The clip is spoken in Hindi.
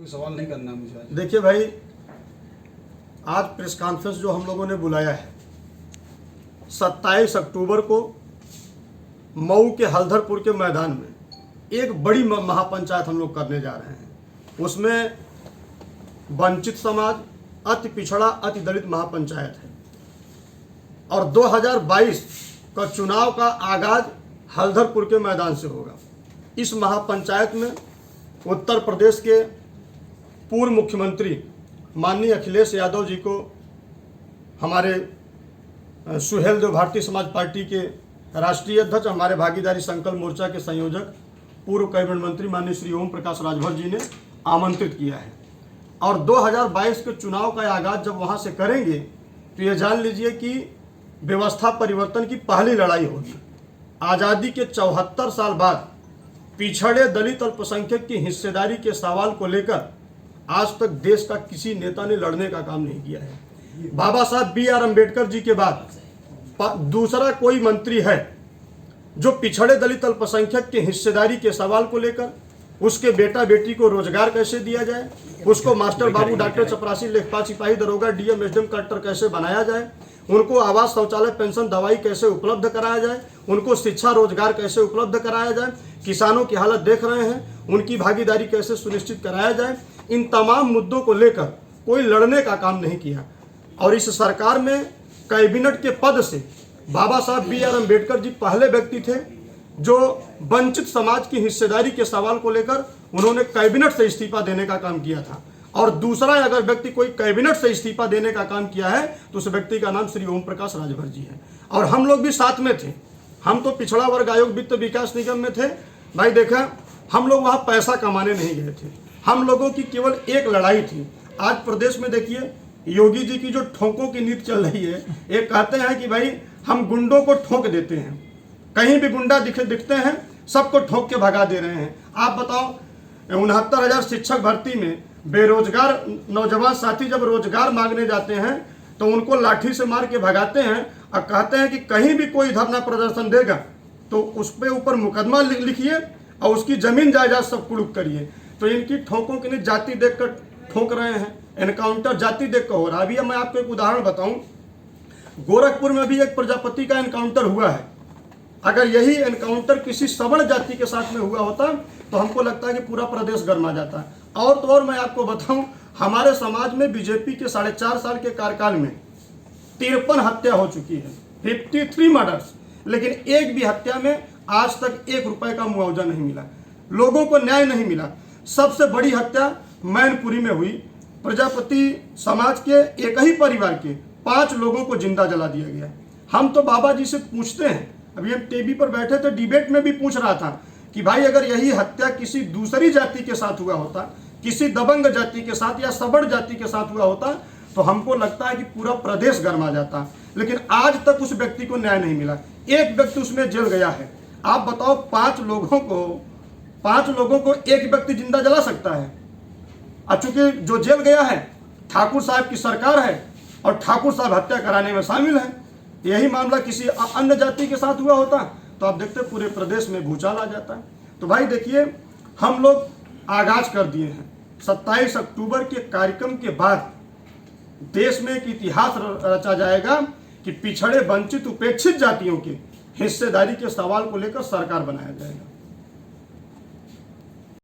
कोई सवाल नहीं करना मुझे आज। देखिए भाई, आज प्रेस कॉन्फ्रेंस जो हम लोगों ने बुलाया है 27 अक्टूबर को मऊ के हल्दरपुर के मैदान में एक बड़ी महापंचायत हम लोग करने जा रहे हैं। उसमें वंचित समाज, अति पिछड़ा, अति दलित महापंचायत है और 2022 का चुनाव का आगाज हल्दरपुर के मैदान से होगा। इस महापंचायत में उत्तर प्रदेश के पूर्व मुख्यमंत्री माननीय अखिलेश यादव जी को, हमारे सुहेलदेव भारतीय समाज पार्टी के राष्ट्रीय अध्यक्ष, हमारे भागीदारी संकल्प मोर्चा के संयोजक, पूर्व कैबिनेट मंत्री माननीय श्री ओम प्रकाश राजभर जी ने आमंत्रित किया है। और 2022 के चुनाव का आगाज जब वहां से करेंगे तो ये जान लीजिए कि व्यवस्था परिवर्तन की पहली लड़ाई होगी। आज़ादी के 74 साल बाद पिछड़े दलित अल्पसंख्यक की हिस्सेदारी के सवाल को लेकर आज तक देश का किसी नेता ने लड़ने का काम नहीं किया है। बाबा साहब B.R. अम्बेडकर जी के बाद दूसरा कोई मंत्री है जो पिछड़े दलित अल्पसंख्यक के हिस्सेदारी के सवाल को लेकर, उसके बेटा बेटी को रोजगार कैसे दिया जाए, उसको मास्टर बाबू, डॉक्टर, चपरासी, लेखपाल, सिपाही, दरोगा, DM, SDM, कलेक्टर कैसे बनाया जाए, उनको आवास, शौचालय, पेंशन, दवाई कैसे उपलब्ध कराया जाए, उनको शिक्षा, रोजगार कैसे उपलब्ध कराया जाए, किसानों की हालत देख रहे हैं, उनकी भागीदारी कैसे सुनिश्चित कराया जाए, इन तमाम मुद्दों को लेकर कोई लड़ने का काम नहीं किया। और इस सरकार में कैबिनेट के पद से बाबा साहब B.R. अम्बेडकर जी पहले व्यक्ति थे जो वंचित समाज की हिस्सेदारी के सवाल को लेकर उन्होंने कैबिनेट से इस्तीफा देने का काम किया था। और दूसरा अगर व्यक्ति कोई कैबिनेट से इस्तीफा देने का काम किया है तो उस व्यक्ति का नाम श्री ओम प्रकाश राजभर जी है। और हम लोग भी साथ में थे। हम तो पिछड़ा वर्ग आयोग वित्त विकास निगम में थे। भाई देखा, हम लोग वहाँ पैसा कमाने नहीं गए थे। हम लोगों की केवल एक लड़ाई थी। आज प्रदेश में देखिए, योगी जी की जो ठोकों की नीति चल रही है, एक कहते हैं कि भाई हम गुंडों को ठोक देते हैं, कहीं भी गुंडा दिखते हैं सबको ठोक के भगा दे रहे हैं। आप बताओ, 69,000 शिक्षक भर्ती में बेरोजगार नौजवान साथी जब रोजगार मांगने जाते हैं तो उनको लाठी से मार के भगाते हैं और कहते हैं कि कहीं भी कोई धरना प्रदर्शन देगा तो उस पे ऊपर मुकदमा लिखिए और उसकी जमीन जायदाद सब कुर्क करिए। तो इनकी ठोकों के लिए जाति देखकर ठोक रहे हैं, एनकाउंटर जाति देखकर हो रहा है। अभी मैं आपको एक उदाहरण बताऊं, गोरखपुर में भी एक प्रजापति का एनकाउंटर हुआ है। अगर यही एनकाउंटर किसी सवर्ण जाति के साथ में हुआ होता तो हमको लगता है कि पूरा प्रदेश गर्मा जाता है। और तो और मैं आपको बताऊं, हमारे समाज में बीजेपी के 4.5 साल के कार्यकाल में 53 हत्या हो चुकी है, 53 मर्डर्स, लेकिन एक भी हत्या में आज तक 1 रुपए का मुआवजा नहीं मिला, लोगों को न्याय नहीं मिला। सबसे बड़ी हत्या मैनपुरी में हुई। प्रजापति समाज के एक ही परिवार के 5 लोगों को जिंदा जला दिया गया। हम तो बाबा जी से पूछते हैं, अभी हम टीवी पर बैठे थे, डिबेट में भी पूछ रहा था कि भाई अगर यही हत्या किसी दूसरी जाति के साथ हुआ होता, किसी दबंग जाति के साथ या सवर्ण जाति के साथ हुआ होता तो हमको लगता है कि पूरा प्रदेश गर्मा जाता। लेकिन आज तक उस व्यक्ति को न्याय नहीं मिला। एक व्यक्ति उसमें जेल गया है। आप बताओ, 5 लोगों को एक व्यक्ति जिंदा जला सकता है। और चूंकि जो जेल गया है ठाकुर साहब की सरकार है और ठाकुर साहब हत्या कराने में शामिल है। यही मामला किसी अन्य जाति के साथ हुआ होता तो आप देखते पूरे प्रदेश में भूचाल आ जाता है। तो भाई देखिए, हम लोग आगाज कर दिए हैं। 27 अक्टूबर के कार्यक्रम के बाद देश में एक इतिहास रचा जाएगा कि पिछड़े, वंचित, उपेक्षित जातियों के हिस्सेदारी के सवाल को लेकर सरकार बनाया जाएगा।